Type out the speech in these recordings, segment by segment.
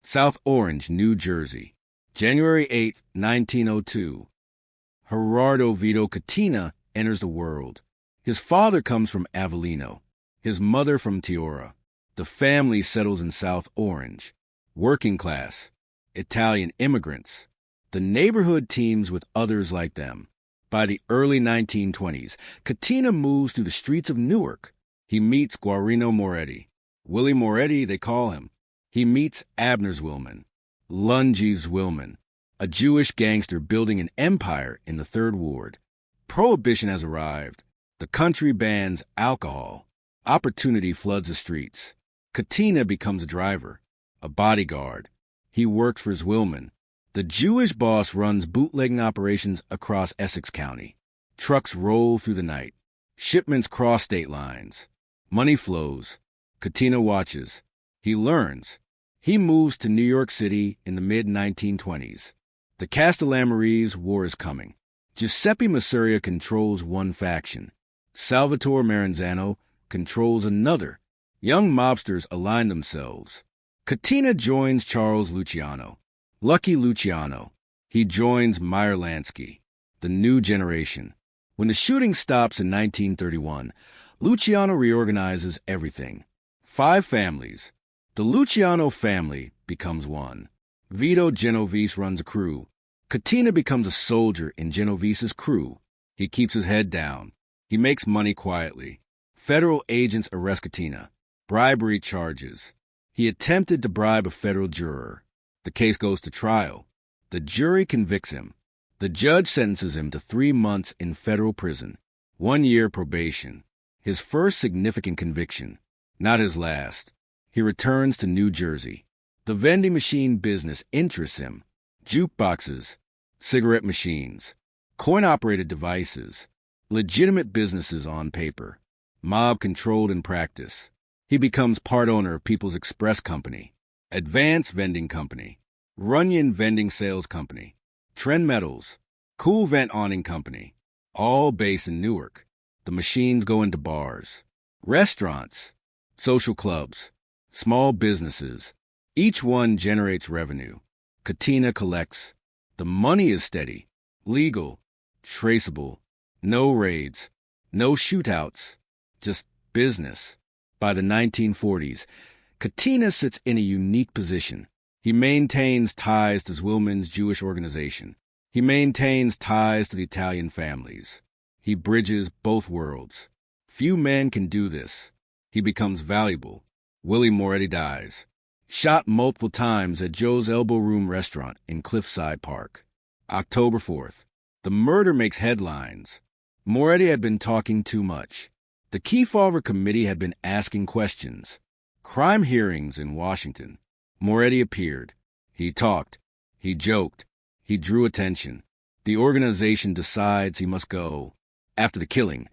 South Orange, New Jersey. January 8, 1902. Gerardo Vito Catena enters the world. His father comes from Avellino, his mother from Tiora. The family settles in South Orange. Working class, Italian immigrants. The neighborhood teems with others like them. By the early 1920s, Catena moves through the streets of Newark. He meets Guarino Moretti. Willie Moretti, they call him. He meets Abner's Willman, Lungy's Willman, a Jewish gangster building an empire in the Third Ward. Prohibition has arrived. The country bans alcohol. Opportunity floods the streets. Catena becomes a driver, a bodyguard. He works for his Willman. The Jewish boss runs bootlegging operations across Essex County. Trucks roll through the night. Shipments cross state lines. Money flows. Catena watches. He learns. He moves to New York City in the mid-1920s. The Castellamarese War is coming. Giuseppe Masuria controls one faction. Salvatore Maranzano controls another. Young mobsters align themselves. Catena joins Charles Luciano. Lucky Luciano. He joins Meyer Lansky. The new generation. When the shooting stops in 1931, Luciano reorganizes everything. 5 families. The Luciano family becomes one. Vito Genovese runs a crew. Catena becomes a soldier in Genovese's crew. He keeps his head down. He makes money quietly. Federal agents arrest Catena. Bribery charges. He attempted to bribe a federal juror. The case goes to trial. The jury convicts him. The judge sentences him to 3 months in federal prison, 1 year probation. His first significant conviction, not his last. He returns to New Jersey. The vending machine business interests him. Jukeboxes, cigarette machines, coin-operated devices, legitimate businesses on paper, mob-controlled in practice. He becomes part owner of People's Express Company, Advance Vending Company, Runyon Vending Sales Company, Trend Metals, Cool Vent Awning Company, all based in Newark. The machines go into bars, restaurants, social clubs, small businesses. Each one generates revenue. Catena collects. The money is steady, legal, traceable. No raids, no shootouts, just business. By the 1940s, Catena sits in a unique position. He maintains ties to Zwillman's Jewish organization. He maintains ties to the Italian families. He bridges both worlds. Few men can do this. He becomes valuable. Willie Moretti dies. Shot multiple times at Joe's Elbow Room restaurant in Cliffside Park. October 4th. The murder makes headlines. Moretti had been talking too much. The Kefauver Committee had been asking questions. Crime hearings in Washington. Moretti appeared. He talked. He joked. He drew attention. The organization decides he must go. After the killing,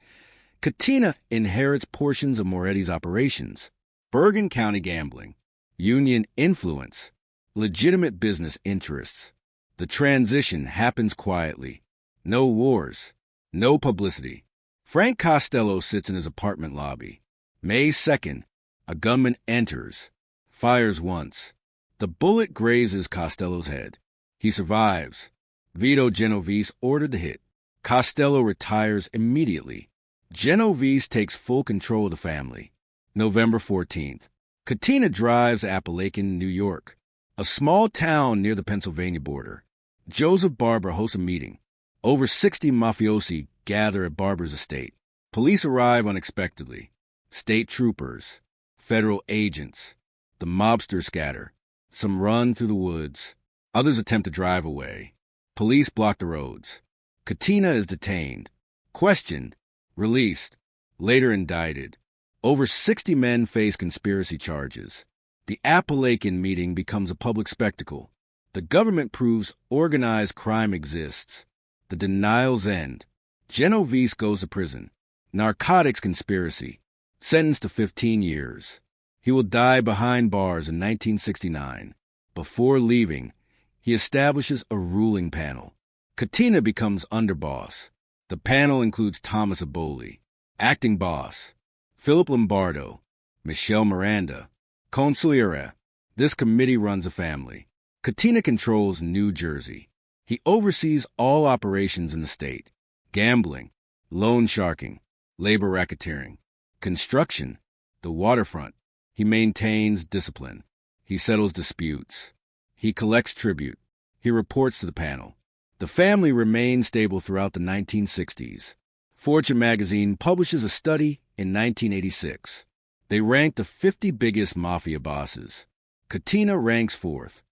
Catena inherits portions of Moretti's operations. Bergen County gambling, union influence, legitimate business interests. The transition happens quietly. No wars. No publicity. Frank Costello sits in his apartment lobby. May 2nd, a gunman enters, fires once. The bullet grazes Costello's head. He survives. Vito Genovese ordered the hit. Costello retires immediately. Genovese takes full control of the family. November 14th. Catena drives to Apalachin, New York, a small town near the Pennsylvania border. Joseph Barber hosts a meeting. Over 60 mafiosi gather at Barber's estate. Police arrive unexpectedly. State troopers, federal agents. The mobsters scatter. Some run through the woods. Others attempt to drive away. Police block the roads. Catena is detained, questioned, released, later indicted. Over 60 men face conspiracy charges. The Apalachin meeting becomes a public spectacle. The government proves organized crime exists. The denials end. Genovese goes to prison. Narcotics conspiracy. Sentenced to 15 years. He will die behind bars in 1969. Before leaving, he establishes a ruling panel. Catena becomes underboss. The panel includes Thomas Aboli, acting boss, Philip Lombardo, Michelle Miranda, consigliere. This committee runs a family. Catena controls New Jersey. He oversees all operations in the state: gambling, loan sharking, labor racketeering, construction, the waterfront. He maintains discipline. He settles disputes. He collects tribute. He reports to the panel. The family remained stable throughout the 1960s. Fortune magazine publishes a study in 1986. They ranked the 50 biggest mafia bosses. Catena ranks fourth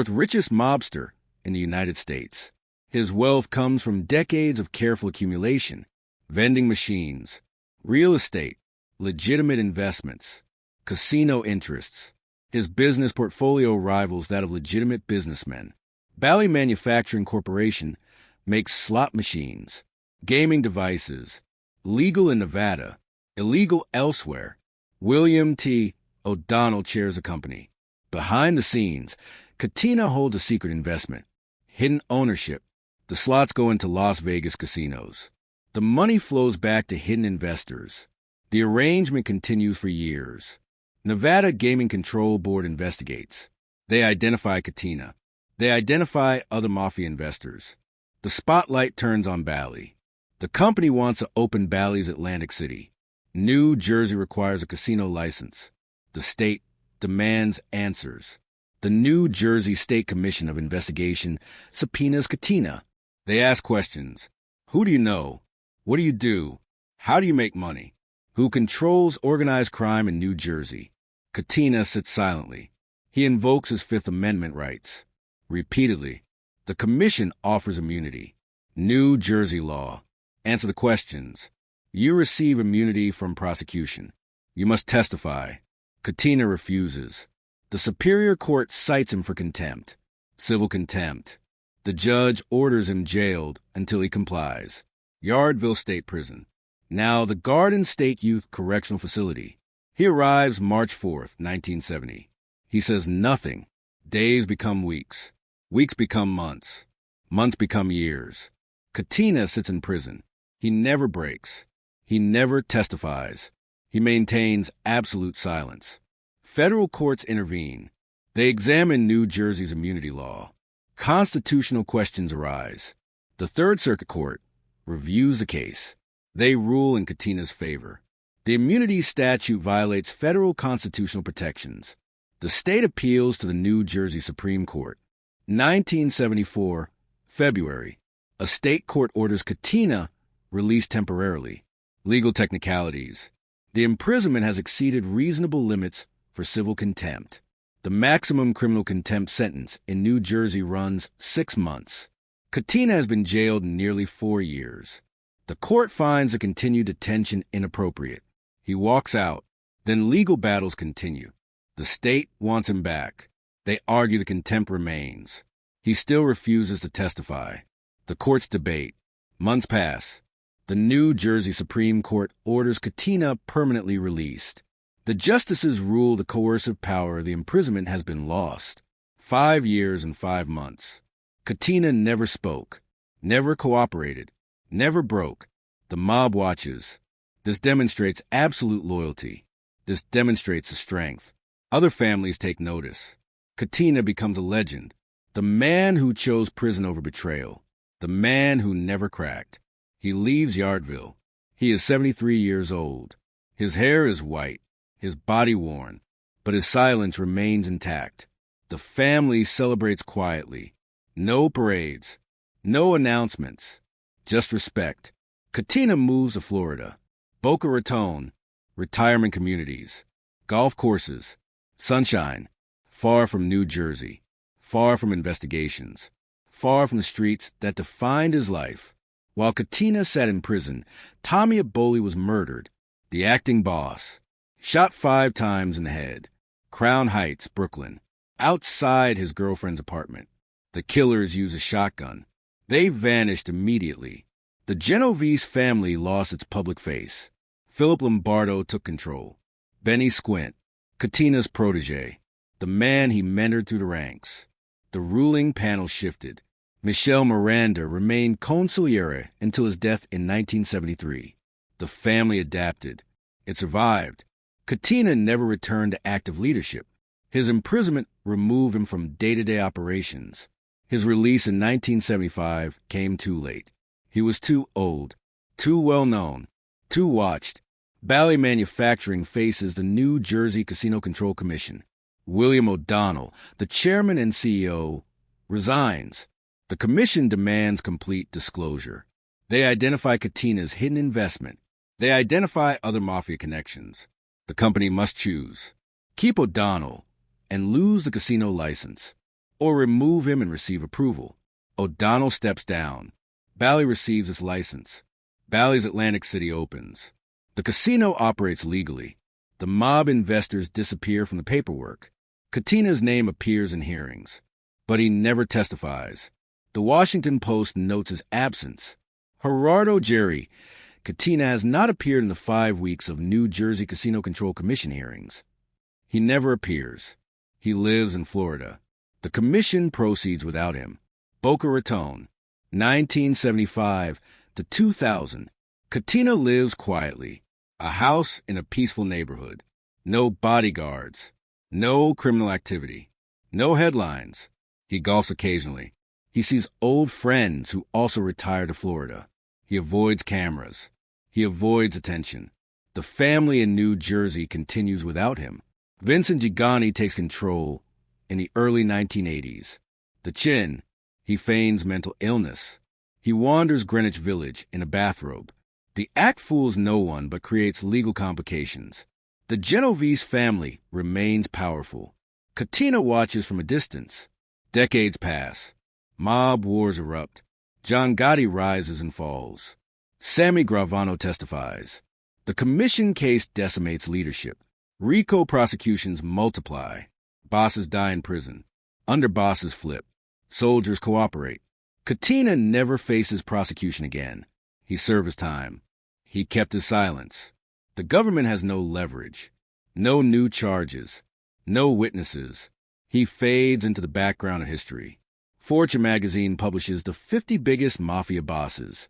richest mobster in the United States. His wealth comes from decades of careful accumulation, vending machines, real estate, legitimate investments, casino interests. His business portfolio rivals that of legitimate businessmen. Bally Manufacturing Corporation makes slot machines, gaming devices, legal in Nevada, illegal elsewhere. William T. O'Donnell chairs the company. Behind the scenes, Catena holds a secret investment, hidden ownership. The slots go into Las Vegas casinos. The money flows back to hidden investors. The arrangement continues for years. Nevada Gaming Control Board investigates. They identify Catena. They identify other mafia investors. The spotlight turns on Bally. The company wants to open Bally's Atlantic City. New Jersey requires a casino license. The state demands answers. The New Jersey State Commission of Investigation subpoenas Catena. They ask questions. Who do you know? What do you do? How do you make money? Who controls organized crime in New Jersey? Catena sits silently. He invokes his Fifth Amendment rights. Repeatedly, the commission offers immunity. New Jersey law. Answer the questions. You receive immunity from prosecution. You must testify. Catena refuses. The Superior Court cites him for contempt. Civil contempt. The judge orders him jailed until he complies. Yardville State Prison. Now the Garden State Youth Correctional Facility. He arrives March 4th, 1970. He says nothing. Days become weeks. Weeks become months. Months become years. Catena sits in prison. He never breaks. He never testifies. He maintains absolute silence. Federal courts intervene. They examine New Jersey's immunity law. Constitutional questions arise. The Third Circuit Court reviews the case. They rule in Catena's favor. The immunity statute violates federal constitutional protections. The state appeals to the New Jersey Supreme Court. 1974, February. A state court orders Catena released temporarily. Legal technicalities. The imprisonment has exceeded reasonable limits for civil contempt. The maximum criminal contempt sentence in New Jersey runs 6 months. Catena has been jailed nearly 4 years. The court finds the continued detention inappropriate. He walks out. Then legal battles continue. The state wants him back. They argue the contempt remains. He still refuses to testify. The courts debate. Months pass. The New Jersey Supreme Court orders Catena permanently released. The justices rule the coercive power of the imprisonment has been lost. 5 years and 5 months. Catena never spoke, never cooperated, never broke. The mob watches. This demonstrates absolute loyalty. This demonstrates the strength. Other families take notice. Catena becomes a legend. The man who chose prison over betrayal. The man who never cracked. He leaves Yardville. He is 73 years old. His hair is white, his body worn, but his silence remains intact. The family celebrates quietly. No parades, no announcements, just respect. Catena moves to Florida. Boca Raton, retirement communities, golf courses, sunshine, far from New Jersey, far from investigations, far from the streets that defined his life. While Catena sat in prison, Tommy Aboli was murdered, the acting boss, shot 5 times in the head. Crown Heights, Brooklyn, outside his girlfriend's apartment. The killers used a shotgun. They vanished immediately. The Genovese family lost its public face. Philip Lombardo took control. Benny Squint, Catena's protege, the man he mentored through the ranks. The ruling panel shifted. Michel Miranda remained consigliere until his death in 1973. The family adapted. It survived. Catena never returned to active leadership. His imprisonment removed him from day-to-day operations. His release in 1975 came too late. He was too old, too well-known, too watched. Bally Manufacturing faces the New Jersey Casino Control Commission. William O'Donnell, the chairman and CEO, resigns. The commission demands complete disclosure. They identify Catena's hidden investment. They identify other Mafia connections. The company must choose: keep O'Donnell and lose the casino license, or remove him and receive approval. O'Donnell steps down. Bally receives its license. Bally's Atlantic City opens. The casino operates legally. The mob investors disappear from the paperwork. Catena's name appears in hearings, but he never testifies. The Washington Post notes his absence. Gerardo Jerry, Catena has not appeared in the 5 weeks of New Jersey Casino Control Commission hearings. He never appears. He lives in Florida. The commission proceeds without him. Boca Raton, 1975 to 2000. Catena lives quietly. A house in a peaceful neighborhood. No bodyguards. No criminal activity. No headlines. He golfs occasionally. He sees old friends who also retire to Florida. He avoids cameras. He avoids attention. The family in New Jersey continues without him. Vincent Gigani takes control in the early 1980s. The Chin, he feigns mental illness. He wanders Greenwich Village in a bathrobe. The act fools no one but creates legal complications. The Genovese family remains powerful. Catena watches from a distance. Decades pass. Mob wars erupt. John Gotti rises and falls. Sammy Gravano testifies. The commission case decimates leadership. RICO prosecutions multiply. Bosses die in prison. Underbosses flip. Soldiers cooperate. Catena never faces prosecution again. He served his time. He kept his silence. The government has no leverage. No new charges. No witnesses. He fades into the background of history. Fortune magazine publishes the 50 biggest Mafia bosses.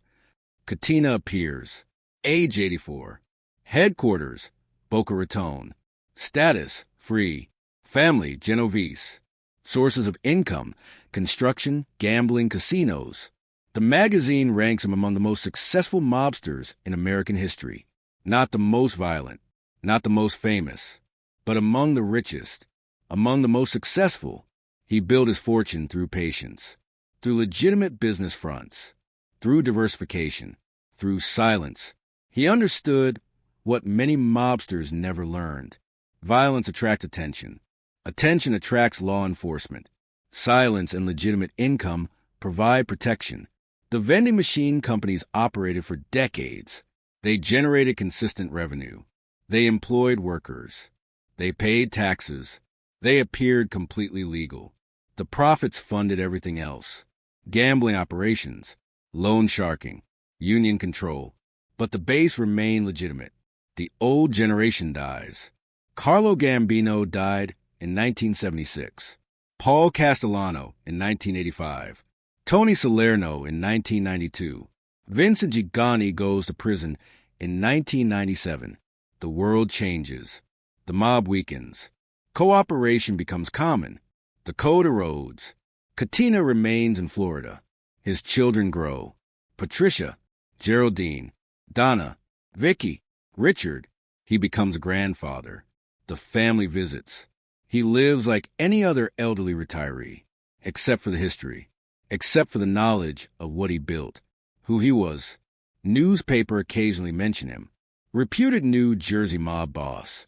Catena appears. Age 84. Headquarters, Boca Raton. Status, free. Family, Genovese. Sources of income, construction, gambling, casinos. The magazine ranks him among the most successful mobsters in American history. Not the most violent, not the most famous, but among the richest, among the most successful. He built his fortune through patience, through legitimate business fronts, through diversification, through silence. He understood what many mobsters never learned. Violence attracts attention. Attention attracts law enforcement. Silence and legitimate income provide protection. The vending machine companies operated for decades. They generated consistent revenue. They employed workers. They paid taxes. They appeared completely legal. The profits funded everything else. Gambling operations, loan sharking, union control. But the base remained legitimate. The old generation dies. Carlo Gambino died in 1976. Paul Castellano in 1985. Tony Salerno in 1992. Vincent Gigani goes to prison in 1997. The world changes. The mob weakens. Cooperation becomes common. The code erodes. Catena remains in Florida. His children grow. Patricia, Geraldine, Donna, Vicky, Richard. He becomes a grandfather. The family visits. He lives like any other elderly retiree, except for the history, except for the knowledge of what he built, who he was. Newspaper occasionally mention him. Reputed New Jersey mob boss.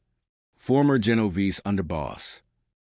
Former Genovese underboss.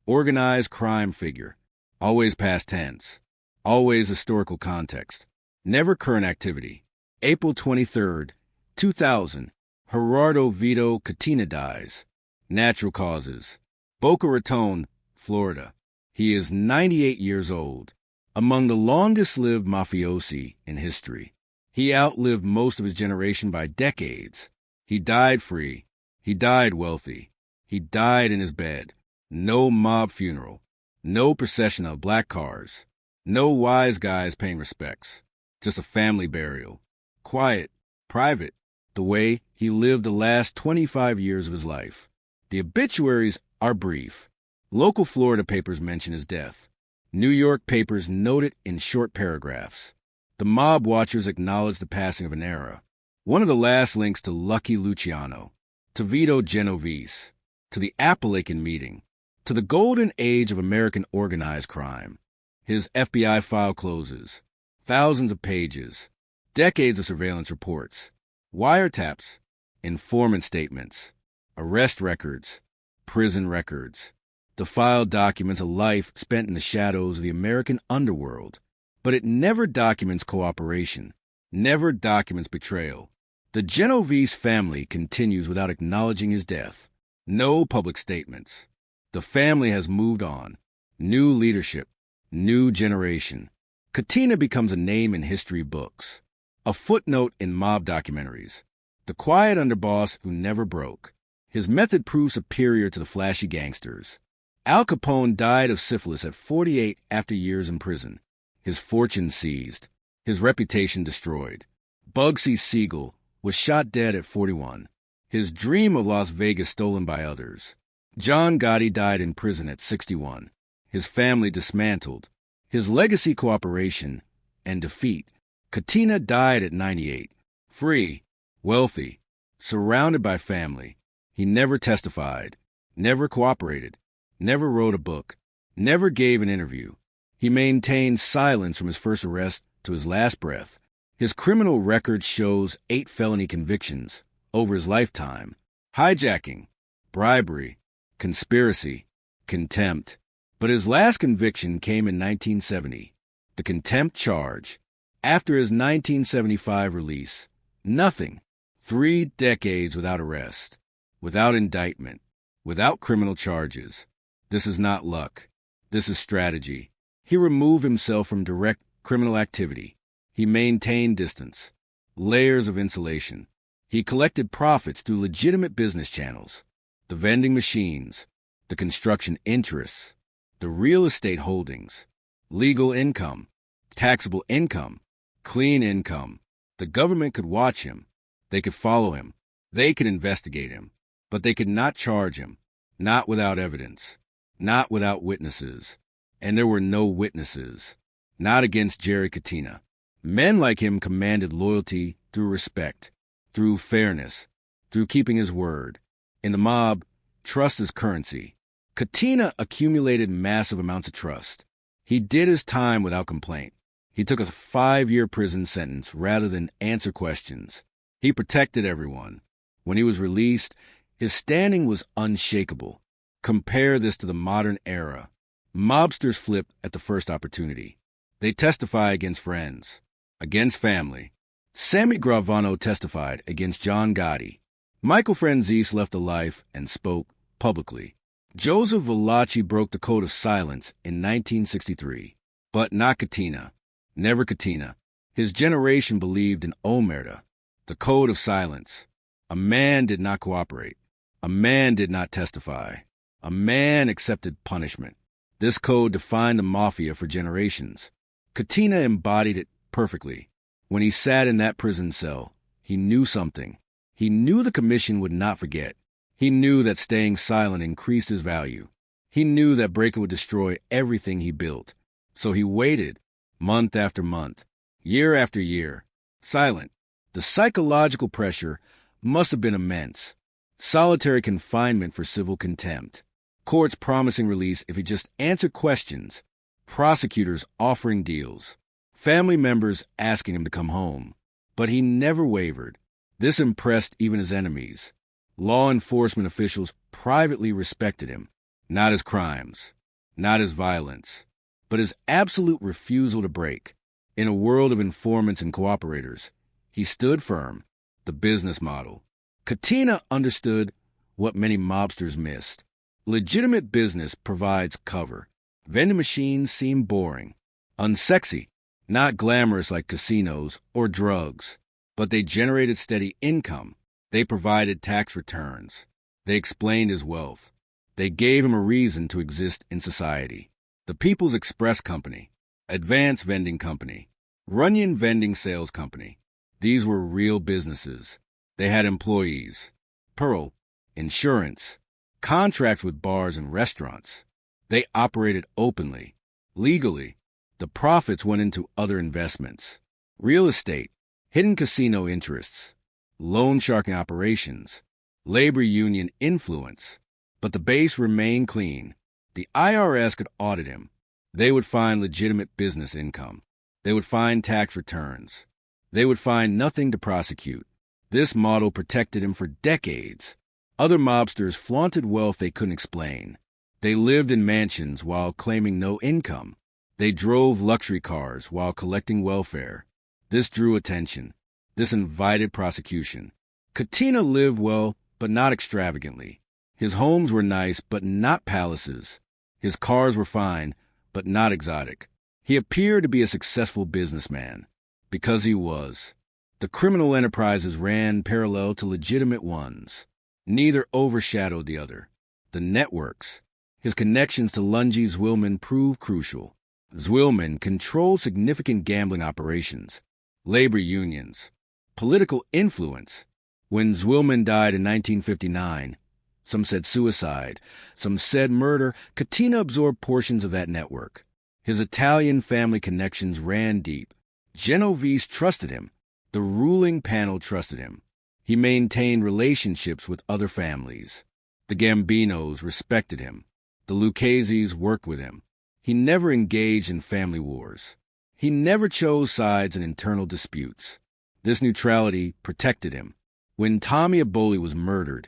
Organized crime figure. Always past tense. Always historical context. Never current activity. April 23rd, 2000. Gerardo Vito Catena dies. Natural causes. Boca Raton, Florida. He is 98 years old. Among the longest-lived mafiosi in history. He outlived most of his generation by decades. He died free. He died wealthy. He died in his bed. No mob funeral. No procession of black cars. No wise guys paying respects. Just a family burial. Quiet. Private. The way he lived the last 25 years of his life. The obituaries are brief. Local Florida papers mention his death. New York papers note it in short paragraphs. The mob watchers acknowledge the passing of an era. One of the last links to Lucky Luciano, to Vito Genovese, to the Apalachin meeting, to the golden age of American organized crime. His FBI file closes. Thousands of pages, decades of surveillance reports, wiretaps, informant statements, arrest records, prison records. The file documents a life spent in the shadows of the American underworld, but it never documents cooperation, never documents betrayal. The Genovese family continues without acknowledging his death. No public statements. The family has moved on. New leadership, new generation. Catena becomes a name in history books, a footnote in mob documentaries, the quiet underboss who never broke. His method proved superior to the flashy gangsters. Al Capone died of syphilis at 48 after years in prison. His fortune seized, his reputation destroyed. Bugsy Siegel was shot dead at 41, his dream of Las Vegas stolen by others. John Gotti died in prison at 61, his family dismantled, his legacy cooperation and defeat. Catena died at 98, free, wealthy, surrounded by family. He never testified, never cooperated, never wrote a book, never gave an interview. He maintained silence from his first arrest to his last breath. His criminal record shows 8 felony convictions over his lifetime: hijacking, bribery, conspiracy, contempt. But his last conviction came in 1970, the contempt charge. After his 1975 release, nothing. 3 decades without arrest, without indictment, without criminal charges. This is not luck. This is strategy. He removed himself from direct criminal activity. He maintained distance, layers of insulation. He collected profits through legitimate business channels, the vending machines, the construction interests, the real estate holdings, legal income, taxable income, clean income. The government could watch him. They could follow him. They could investigate him. But they could not charge him, not without evidence, not without witnesses. And there were no witnesses, not against Jerry Catena. Men like him commanded loyalty through respect, through fairness, through keeping his word. In the mob, trust is currency. Catena accumulated massive amounts of trust. He did his time without complaint. He took a 5-year prison sentence rather than answer questions. He protected everyone. When he was released, his standing was unshakable. Compare this to the modern era. Mobsters flip at the first opportunity. They testify against friends, against family. Sammy Gravano testified against John Gotti. Michael Franzese left a life and spoke publicly. Joseph Valachi broke the code of silence in 1963, but not Catena. Never Catena. His generation believed in omerta, the code of silence. A man did not cooperate. A man did not testify. A man accepted punishment. This code defined the Mafia for generations. Catena embodied it perfectly. When he sat in that prison cell, he knew something. He knew the commission would not forget. He knew that staying silent increased his value. He knew that Breaker would destroy everything he built. So he waited, month after month, year after year, silent. The psychological pressure must have been immense. Solitary confinement for civil contempt. Courts promising release if he just answered questions. Prosecutors offering deals. Family members asking him to come home. But he never wavered. This impressed even his enemies. Law enforcement officials privately respected him. Not his crimes, not his violence, but his absolute refusal to break. In a world of informants and cooperators, he stood firm. The business model. Catena understood what many mobsters missed. Legitimate business provides cover. Vending machines seem boring, unsexy, not glamorous like casinos or drugs, but they generated steady income. They provided tax returns. They explained his wealth. They gave him a reason to exist in society. The People's Express Company, Advance Vending Company, Runyon Vending Sales Company. These were real businesses. They had employees, Pearl, insurance, contracts with bars and restaurants. They operated openly, legally. The profits went into other investments. Real estate, hidden casino interests, loan sharking operations, labor union influence. But the base remained clean. The IRS could audit him. They would find legitimate business income. They would find tax returns. They would find nothing to prosecute. This model protected him for decades. Other mobsters flaunted wealth they couldn't explain. They lived in mansions while claiming no income. They drove luxury cars while collecting welfare. This drew attention. This invited prosecution. Catena lived well, but not extravagantly. His homes were nice, but not palaces. His cars were fine, but not exotic. He appeared to be a successful businessman. Because he was. The criminal enterprises ran parallel to legitimate ones. Neither overshadowed the other. The networks. His connections to Lungi Zwilman proved crucial. Zwilman controlled significant gambling operations, labor unions, political influence. When Zwilman died in 1959, some said suicide, some said murder, Catena absorbed portions of that network. His Italian family connections ran deep. Genovese trusted him. The ruling panel trusted him. He maintained relationships with other families. The Gambinos respected him. The Lucchese's worked with him. He never engaged in family wars. He never chose sides in internal disputes. This neutrality protected him. When Tommy Eboli was murdered,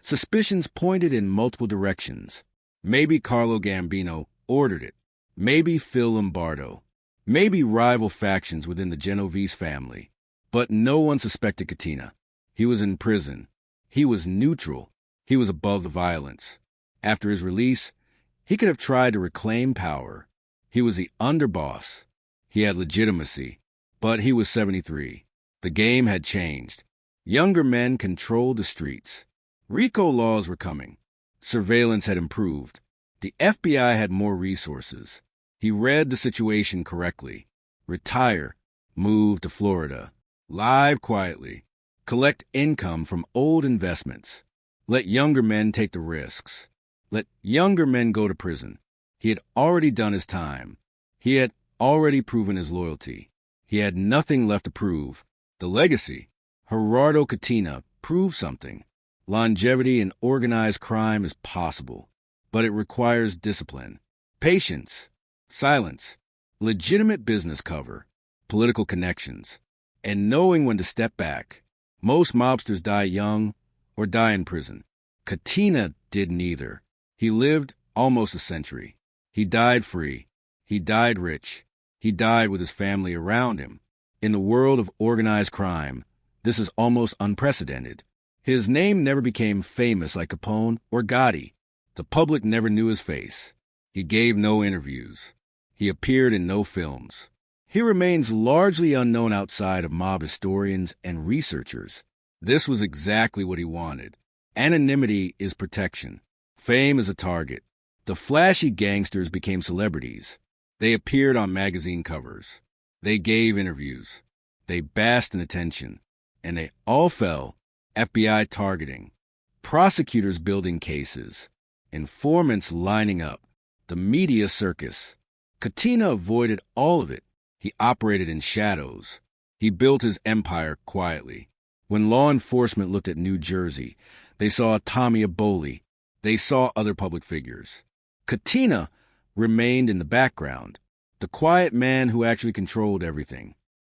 suspicions pointed in multiple directions. Maybe Carlo Gambino ordered it. Maybe Phil Lombardo. Maybe rival factions within the Genovese family. But no one suspected Catena. He was in prison. He was neutral. He was above the violence. After his release, he could have tried to reclaim power. He was the underboss. He had legitimacy. But he was 73. The game had changed. Younger men controlled the streets. RICO laws were coming. Surveillance had improved. The FBI had more resources. He read the situation correctly. Retire. Move to Florida. Live quietly. Collect income from old investments. Let younger men take the risks. Let younger men go to prison. He had already done his time. He had already proven his loyalty. He had nothing left to prove. The legacy. Gerardo Catena proved something. Longevity in organized crime is possible, but it requires discipline, patience, silence, legitimate business cover, political connections, and knowing when to step back. Most mobsters die young or die in prison. Catena did neither. He lived almost a century. He died free. He died rich. He died with his family around him. In the world of organized crime, this is almost unprecedented. His name never became famous like Capone or Gotti. The public never knew his face. He gave no interviews. He appeared in no films. He remains largely unknown outside of mob historians and researchers. This was exactly what he wanted. Anonymity is protection. Fame is a target. The flashy gangsters became celebrities. They appeared on magazine covers. They gave interviews. They basked in attention. And they all fell. FBI targeting. Prosecutors building cases. Informants lining up. The media circus. Catena avoided all of it. He operated in shadows. He built his empire quietly. When law enforcement looked at New Jersey, they saw Tommy Eboli. They saw other public figures. Catena remained in the background, the quiet man who actually controlled everything.